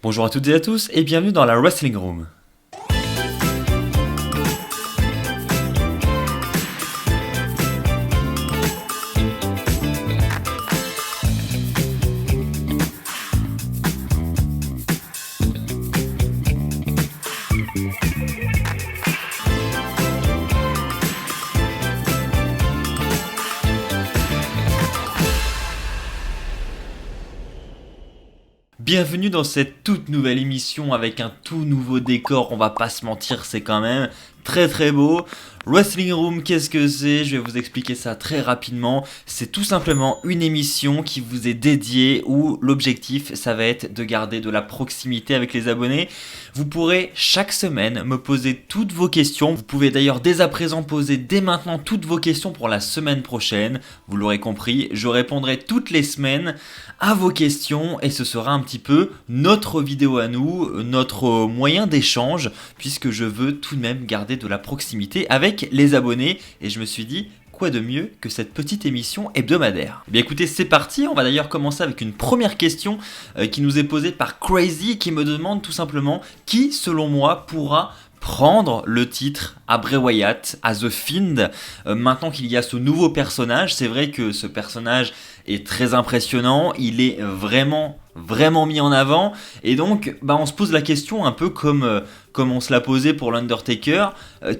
Bonjour à toutes et à tous et bienvenue dans la Wrestling Room. Bienvenue dans cette toute nouvelle émission avec un tout nouveau décor, on va pas se mentir, c'est quand même très beau. Wrestling Room, qu'est-ce que c'est? Je vais vous expliquer ça très rapidement. C'est tout simplement une émission qui vous est dédiée où l'objectif, ça va être de garder de la proximité avec les abonnés. Vous pourrez chaque semaine me poser toutes vos questions. Vous pouvez d'ailleurs dès à présent poser dès maintenant toutes vos questions pour la semaine prochaine. Vous l'aurez compris, je répondrai toutes les semaines à vos questions et ce sera un petit peu notre vidéo à nous, notre moyen d'échange puisque je veux tout de même garder de la proximité avec les abonnés et je me suis dit quoi de mieux que cette petite émission hebdomadaire. Eh bien écoutez, c'est parti, on va d'ailleurs commencer avec une première question qui nous est posée par Crazy qui me demande tout simplement qui selon moi pourra prendre le titre à Bray Wyatt, à The Fiend, maintenant qu'il y a ce nouveau personnage. C'est vrai que ce personnage est très impressionnant, il est vraiment mis en avant et donc on se pose la question un peu comme on se l'a posé pour l'Undertaker,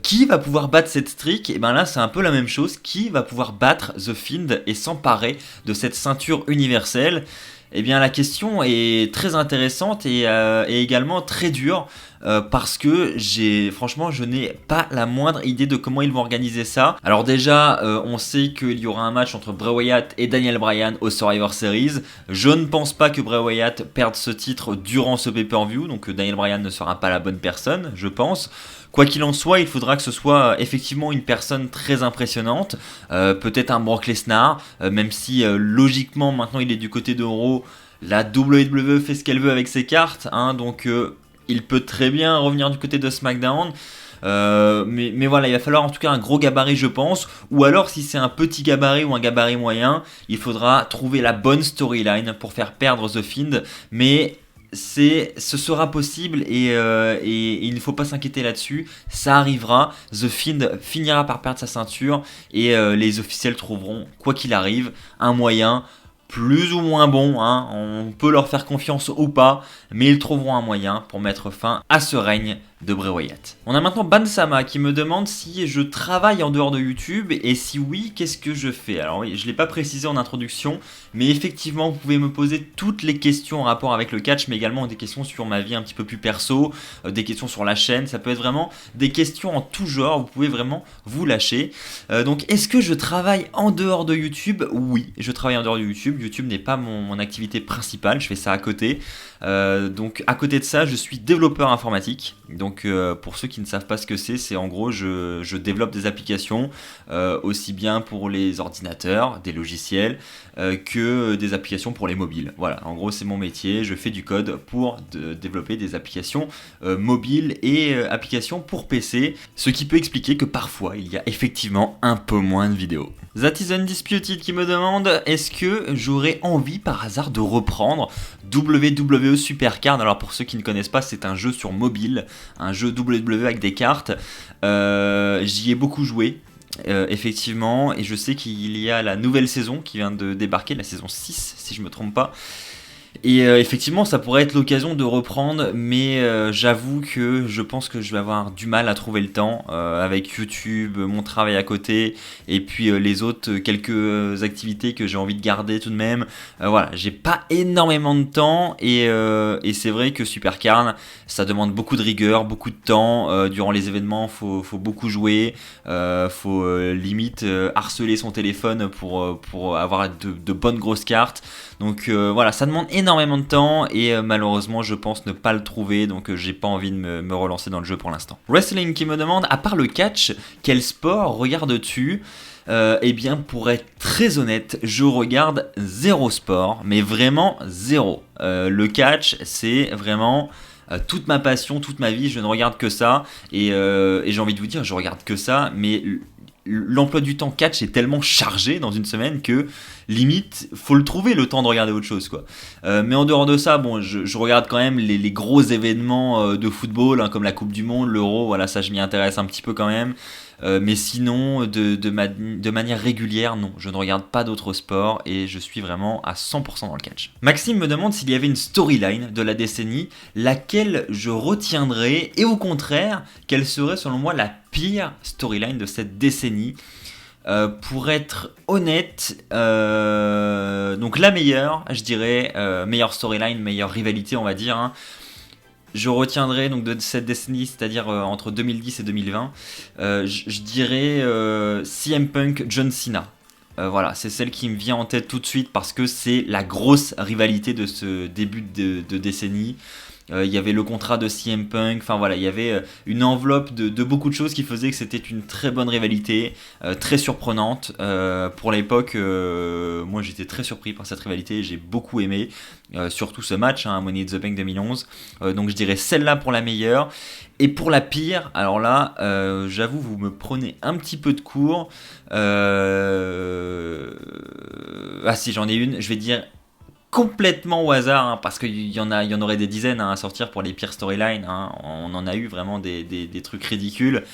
qui va pouvoir battre cette streak? Et là c'est un peu la même chose, qui va pouvoir battre The Fiend et s'emparer de cette ceinture universelle? Eh bien la question est très intéressante et également très dure parce que franchement je n'ai pas la moindre idée de comment ils vont organiser ça. Alors déjà on sait qu'il y aura un match entre Bray Wyatt et Daniel Bryan au Survivor Series. Je ne pense pas que Bray Wyatt perde ce titre durant ce pay-per-view, donc Daniel Bryan ne sera pas la bonne personne je pense. Quoi qu'il en soit, il faudra que ce soit effectivement une personne très impressionnante, peut-être un Brock Lesnar, même si logiquement maintenant il est du côté de Raw, la WWE fait ce qu'elle veut avec ses cartes, donc il peut très bien revenir du côté de SmackDown. Mais voilà, il va falloir en tout cas un gros gabarit je pense, ou alors si c'est un petit gabarit ou un gabarit moyen, il faudra trouver la bonne storyline pour faire perdre The Fiend, mais ce sera possible et il ne faut pas s'inquiéter là-dessus, ça arrivera, The Fiend finira par perdre sa ceinture et les officiels trouveront, quoi qu'il arrive, un moyen plus ou moins bon, on peut leur faire confiance ou pas, mais ils trouveront un moyen pour mettre fin à ce règne de Bray Wyatt. On a maintenant Bansama qui me demande si je travaille en dehors de YouTube et si oui, qu'est-ce que je fais? Alors oui, je ne l'ai pas précisé en introduction, mais effectivement vous pouvez me poser toutes les questions en rapport avec le catch, mais également des questions sur ma vie un petit peu plus perso, des questions sur la chaîne, ça peut être vraiment des questions en tout genre, vous pouvez vraiment vous lâcher. Donc est-ce que je travaille en dehors de YouTube? Oui, je travaille en dehors de YouTube. YouTube n'est pas mon activité principale, je fais ça à côté. Donc à côté de ça, je suis développeur informatique. Donc pour ceux qui ne savent pas ce que c'est en gros je développe des applications aussi bien pour les ordinateurs, des logiciels que des applications pour les mobiles. Voilà, en gros c'est mon métier, je fais du code pour développer des applications mobiles et applications pour PC, ce qui peut expliquer que parfois il y a effectivement un peu moins de vidéos. That is Undisputed qui me demande est-ce que j'aurais envie par hasard de reprendre WWE Supercard? Alors pour ceux qui ne connaissent pas, c'est un jeu sur mobile, un jeu WWE avec des cartes. J'y ai beaucoup joué. Effectivement, et je sais qu'il y a la nouvelle saison qui vient de débarquer, la saison 6 si je me trompe pas. Et effectivement ça pourrait être l'occasion de reprendre, mais j'avoue que je pense que je vais avoir du mal à trouver le temps avec YouTube, mon travail à côté et puis les autres quelques activités que j'ai envie de garder tout de même. Voilà, j'ai pas énormément de temps et c'est vrai que Supercard ça demande beaucoup de rigueur, beaucoup de temps. Durant les événements faut beaucoup jouer, faut limite harceler son téléphone pour avoir de bonnes grosses cartes. Donc voilà, ça demande énormément de temps et malheureusement je pense ne pas le trouver, donc j'ai pas envie de me relancer dans le jeu pour l'instant. Wrestling qui me demande, à part le catch, quel sport regardes-tu? Eh bien pour être très honnête, je regarde zéro sport, mais vraiment zéro. Le catch c'est vraiment toute ma passion, toute ma vie, je ne regarde que ça et j'ai envie de vous dire je regarde que ça, mais l'emploi du temps catch est tellement chargé dans une semaine que limite faut le trouver le temps de regarder autre chose quoi. Mais en dehors de ça, bon, je regarde quand même les gros événements de football hein, comme la Coupe du Monde, l'Euro, voilà, ça je m'y intéresse un petit peu quand même. Mais sinon, de manière régulière, non, je ne regarde pas d'autres sports et je suis vraiment à 100% dans le catch. Maxime me demande s'il y avait une storyline de la décennie, laquelle je retiendrais, et au contraire, quelle serait selon moi la pire storyline de cette décennie. Pour être honnête, donc la meilleure, je dirais, meilleure storyline, meilleure rivalité, on va dire, hein. Je retiendrai donc de cette décennie, c'est-à-dire entre 2010 et 2020, je dirais CM Punk, John Cena. Voilà, c'est celle qui me vient en tête tout de suite parce que c'est la grosse rivalité de ce début de décennie. Il y avait le contrat de CM Punk, enfin voilà, il y avait une enveloppe de beaucoup de choses qui faisaient que c'était une très bonne rivalité, très surprenante. Pour l'époque, moi j'étais très surpris par cette rivalité, j'ai beaucoup aimé, surtout ce match, hein, Money in the Bank 2011. Donc je dirais celle-là pour la meilleure. Et pour la pire, alors là, j'avoue, vous me prenez un petit peu de court. Ah si, j'en ai une, je vais dire complètement au hasard, hein, parce qu'il y en aurait des dizaines hein, à sortir pour les pires storylines, hein. On en a eu vraiment des trucs ridicules.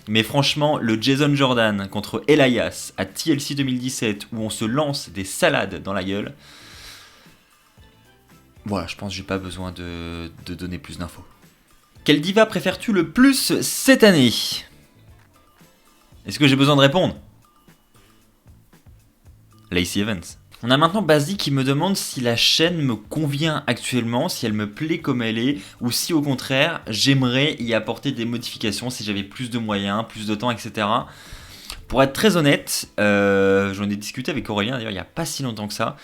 Mais franchement, le Jason Jordan contre Elias à TLC 2017, où on se lance des salades dans la gueule, voilà, je pense que j'ai pas besoin de donner plus d'infos. Quelle diva préfères-tu le plus cette année? Est-ce que j'ai besoin de répondre? Lacey Evans. On a maintenant Basi qui me demande si la chaîne me convient actuellement, si elle me plaît comme elle est, ou si au contraire j'aimerais y apporter des modifications si j'avais plus de moyens, plus de temps, etc. Pour être très honnête, j'en ai discuté avec Aurélien d'ailleurs il n'y a pas si longtemps que ça.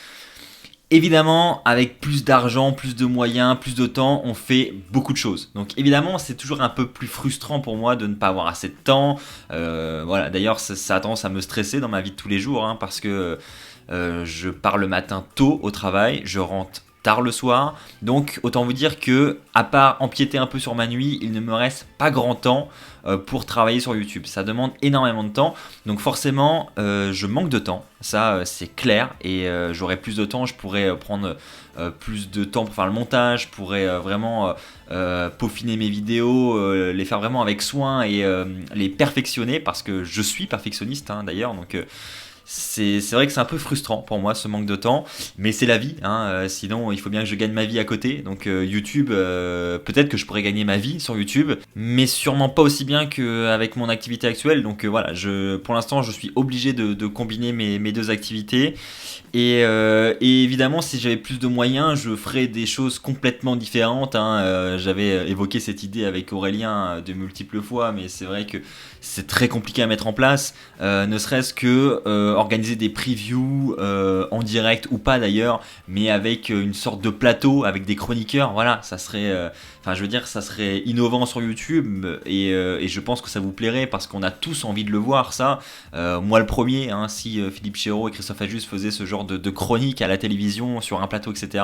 Évidemment, avec plus d'argent, plus de moyens, plus de temps, on fait beaucoup de choses. Donc évidemment, c'est toujours un peu plus frustrant pour moi de ne pas avoir assez de temps. Voilà. D'ailleurs, ça a tendance à me stresser dans ma vie de tous les jours, hein, parce que je pars le matin tôt au travail, je rentre tard le soir. Donc autant vous dire que, à part empiéter un peu sur ma nuit, il ne me reste pas grand temps pour travailler sur YouTube. Ça demande énormément de temps. Donc forcément, je manque de temps. Ça, c'est clair. Et j'aurai plus de temps. Je pourrais prendre plus de temps pour faire le montage. Je pourrais vraiment peaufiner mes vidéos, les faire vraiment avec soin et les perfectionner. Parce que je suis perfectionniste hein, d'ailleurs. Donc c'est vrai que c'est un peu frustrant pour moi ce manque de temps, mais c'est la vie, hein, sinon il faut bien que je gagne ma vie à côté, donc YouTube, peut-être que je pourrais gagner ma vie sur YouTube, mais sûrement pas aussi bien qu'avec mon activité actuelle, donc voilà, pour l'instant je suis obligé de combiner mes deux activités, et évidemment si j'avais plus de moyens je ferais des choses complètement différentes, hein, j'avais évoqué cette idée avec Aurélien de multiples fois, mais c'est vrai que c'est très compliqué à mettre en place, ne serait-ce que organiser des previews en direct ou pas d'ailleurs, mais avec une sorte de plateau avec des chroniqueurs, voilà, ça serait, enfin je veux dire, ça serait innovant sur YouTube et je pense que ça vous plairait parce qu'on a tous envie de le voir ça. Moi le premier, hein, si Philippe Chéreau et Christophe Ajus faisaient ce genre de chronique à la télévision sur un plateau, etc.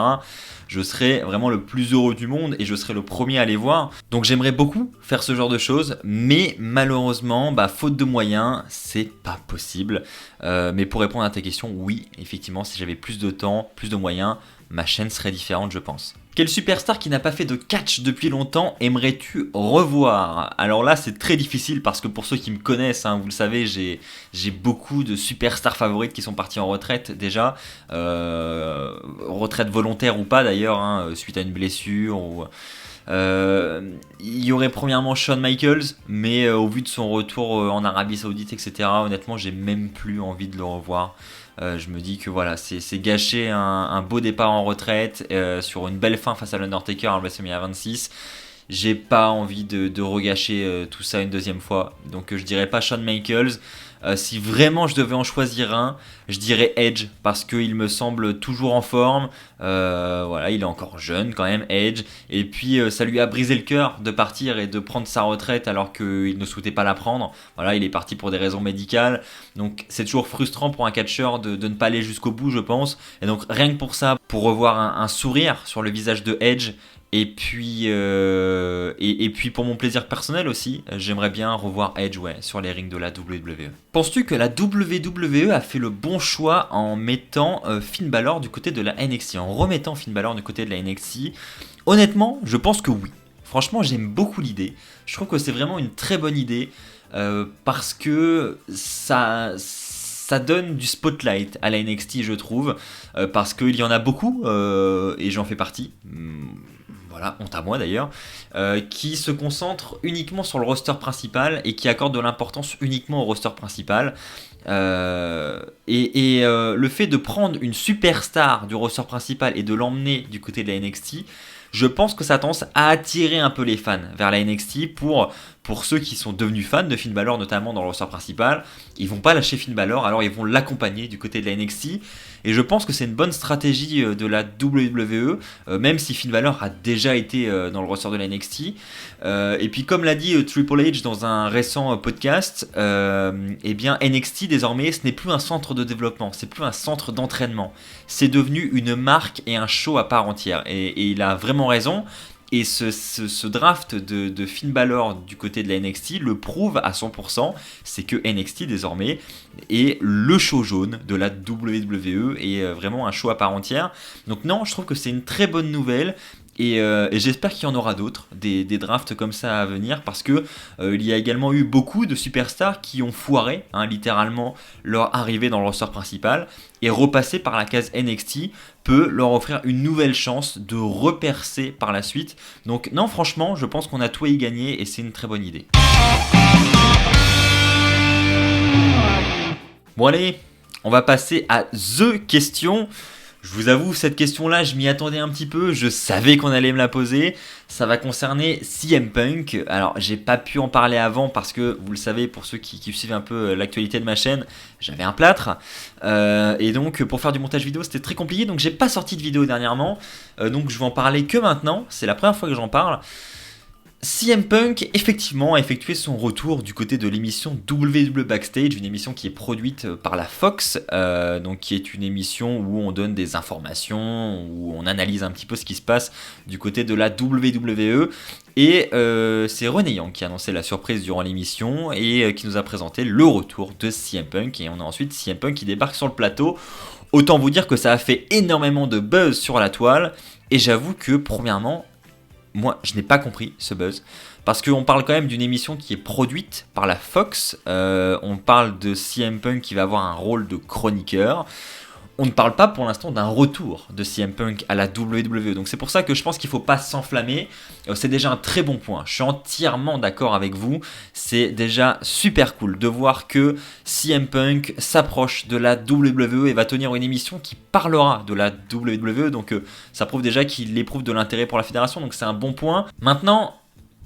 Je serais vraiment le plus heureux du monde et je serais le premier à les voir. Donc j'aimerais beaucoup faire ce genre de choses, mais malheureusement, faute de moyens, c'est pas possible. Mais pour répondre à ta question, oui, effectivement, si j'avais plus de temps, plus de moyens, ma chaîne serait différente, je pense. Quel superstar qui n'a pas fait de catch depuis longtemps aimerais-tu revoir? Alors là, c'est très difficile parce que pour ceux qui me connaissent, hein, vous le savez, j'ai beaucoup de superstars favorites qui sont partis en retraite déjà. Retraite volontaire ou pas d'ailleurs, hein, suite à une blessure ou... il y aurait premièrement Shawn Michaels, mais au vu de son retour en Arabie Saoudite, etc., honnêtement, j'ai même plus envie de le revoir. Je me dis que voilà, c'est gâcher un beau départ en retraite sur une belle fin face à l'Undertaker à WrestleMania 26. J'ai pas envie de regâcher tout ça une deuxième fois. Donc je dirais pas Shawn Michaels. Si vraiment je devais en choisir un, je dirais Edge parce qu'il me semble toujours en forme. Voilà, il est encore jeune quand même, Edge. Et puis ça lui a brisé le cœur de partir et de prendre sa retraite alors qu'il ne souhaitait pas la prendre. Voilà, il est parti pour des raisons médicales. Donc c'est toujours frustrant pour un catcheur de ne pas aller jusqu'au bout, je pense. Et donc rien que pour ça, pour revoir un sourire sur le visage de Edge, Et puis pour mon plaisir personnel aussi, j'aimerais bien revoir Edge sur les rings de la WWE. Penses-tu que la WWE a fait le bon choix en mettant Finn Balor du côté de la NXT, en remettant Finn Balor du côté de la NXT? Honnêtement, je pense que oui. Franchement, j'aime beaucoup l'idée. Je trouve que c'est vraiment une très bonne idée parce que ça donne du spotlight à la NXT, je trouve, parce qu'il y en a beaucoup, et j'en fais partie. Voilà, honte à moi d'ailleurs, qui se concentre uniquement sur le roster principal et qui accorde de l'importance uniquement au roster principal. Le fait de prendre une superstar du roster principal et de l'emmener du côté de la NXT, je pense que ça a tendance à attirer un peu les fans vers la NXT pour ceux qui sont devenus fans de Finn Balor, notamment dans le roster principal. Ils vont pas lâcher Finn Balor, alors ils vont l'accompagner du côté de la NXT. Et je pense que c'est une bonne stratégie de la WWE, même si Finn Balor a déjà été dans le roster de la NXT. Et puis comme l'a dit Triple H dans un récent podcast, eh bien NXT désormais ce n'est plus un centre de développement, c'est plus un centre d'entraînement. C'est devenu une marque et un show à part entière. Et il a vraiment raison. Et ce draft de Finn Balor du côté de la NXT le prouve à 100%, c'est que NXT désormais est le show jaune de la WWE et vraiment un show à part entière. Donc non, je trouve que c'est une très bonne nouvelle. Et j'espère qu'il y en aura d'autres, des drafts comme ça à venir, parce que il y a également eu beaucoup de superstars qui ont foiré, littéralement, leur arrivée dans le roster principal, et repasser par la case NXT peut leur offrir une nouvelle chance de repercer par la suite. Donc non, franchement, je pense qu'on a tout à y gagner, et c'est une très bonne idée. Bon allez, on va passer à The Question. Je vous avoue, cette question-là, je m'y attendais un petit peu, je savais qu'on allait me la poser. Ça va concerner CM Punk. Alors, j'ai pas pu en parler avant parce que, vous le savez, pour ceux qui suivent un peu l'actualité de ma chaîne, j'avais un plâtre. Et donc, pour faire du montage vidéo, c'était très compliqué. Donc, j'ai pas sorti de vidéo dernièrement. Donc, je vais en parler que maintenant. C'est la première fois que j'en parle. CM Punk, effectivement, a effectué son retour du côté de l'émission WWE Backstage, une émission qui est produite par la Fox, donc qui est une émission où on donne des informations, où on analyse un petit peu ce qui se passe du côté de la WWE. Et c'est Renee Young qui a annoncé la surprise durant l'émission et qui nous a présenté le retour de CM Punk. Et on a ensuite CM Punk qui débarque sur le plateau. Autant vous dire que ça a fait énormément de buzz sur la toile. Et j'avoue que, premièrement, moi, je n'ai pas compris ce buzz, parce qu'on parle quand même d'une émission qui est produite par la Fox, on parle de CM Punk qui va avoir un rôle de chroniqueur, on ne parle pas pour l'instant d'un retour de CM Punk à la WWE, donc c'est pour ça que je pense qu'il ne faut pas s'enflammer, c'est déjà un très bon point, je suis entièrement d'accord avec vous, c'est déjà super cool de voir que CM Punk s'approche de la WWE et va tenir une émission qui parlera de la WWE, donc ça prouve déjà qu'il éprouve de l'intérêt pour la fédération, donc c'est un bon point. Maintenant,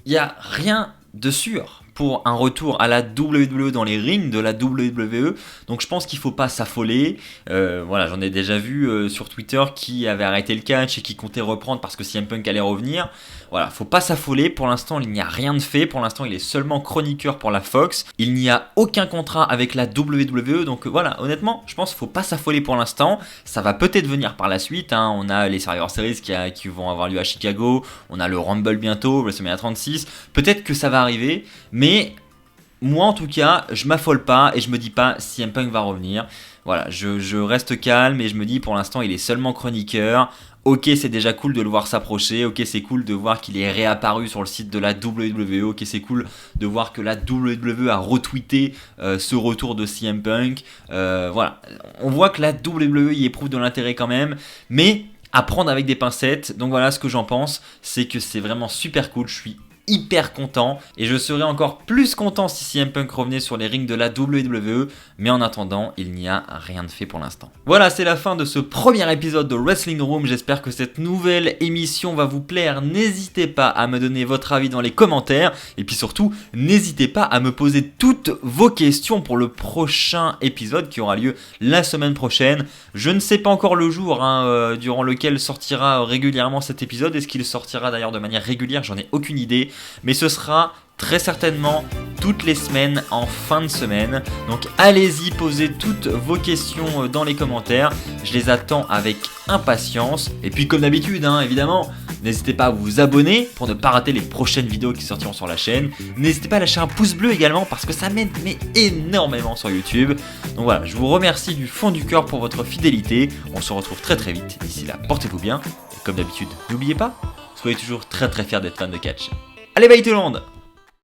il n'y a rien de sûr pour un retour à la WWE dans les rings de la WWE, donc je pense qu'il ne faut pas s'affoler. Voilà, j'en ai déjà vu sur Twitter qui avait arrêté le catch et qui comptait reprendre parce que CM Punk allait revenir. Voilà, faut pas s'affoler, pour l'instant il n'y a rien de fait, pour l'instant il est seulement chroniqueur pour la Fox, il n'y a aucun contrat avec la WWE, donc voilà, honnêtement, je pense qu'il faut pas s'affoler pour l'instant, ça va peut-être venir par la suite, on a les Survivor Series qui vont avoir lieu à Chicago, on a le Rumble bientôt, WrestleMania 36, peut-être que ça va arriver, mais moi en tout cas, je m'affole pas et je me dis pas si CM Punk va revenir, voilà, je reste calme et je me dis pour l'instant il est seulement chroniqueur. Ok, c'est déjà cool de le voir s'approcher, ok, c'est cool de voir qu'il est réapparu sur le site de la WWE, ok, c'est cool de voir que la WWE a retweeté ce retour de CM Punk, voilà, on voit que la WWE y éprouve de l'intérêt quand même, mais à prendre avec des pincettes, donc voilà ce que j'en pense, c'est que c'est vraiment super cool, je suis hyper content et je serais encore plus content si CM Punk revenait sur les rings de la WWE, mais en attendant il n'y a rien de fait pour l'instant. Voilà, c'est la fin de ce premier épisode de Wrestling Room, j'espère que cette nouvelle émission va vous plaire, n'hésitez pas à me donner votre avis dans les commentaires et puis surtout n'hésitez pas à me poser toutes vos questions pour le prochain épisode qui aura lieu la semaine prochaine. Je ne sais pas encore le jour durant lequel sortira régulièrement cet épisode, est-ce qu'il sortira d'ailleurs de manière régulière, j'en ai aucune idée. Mais ce sera très certainement toutes les semaines en fin de semaine. Donc allez-y, posez toutes vos questions dans les commentaires. Je les attends avec impatience. Et puis comme d'habitude, évidemment, N'hésitez pas à vous abonner pour ne pas rater les prochaines vidéos qui sortiront sur la chaîne. N'hésitez pas à lâcher un pouce bleu également parce que ça m'aide mais énormément sur YouTube. Donc voilà, je vous remercie du fond du cœur pour votre fidélité. On se retrouve très très vite. D'ici là, portez-vous bien. Et comme d'habitude, n'oubliez pas, soyez toujours très très fiers d'être fan de catch. Allez, bye tout le monde!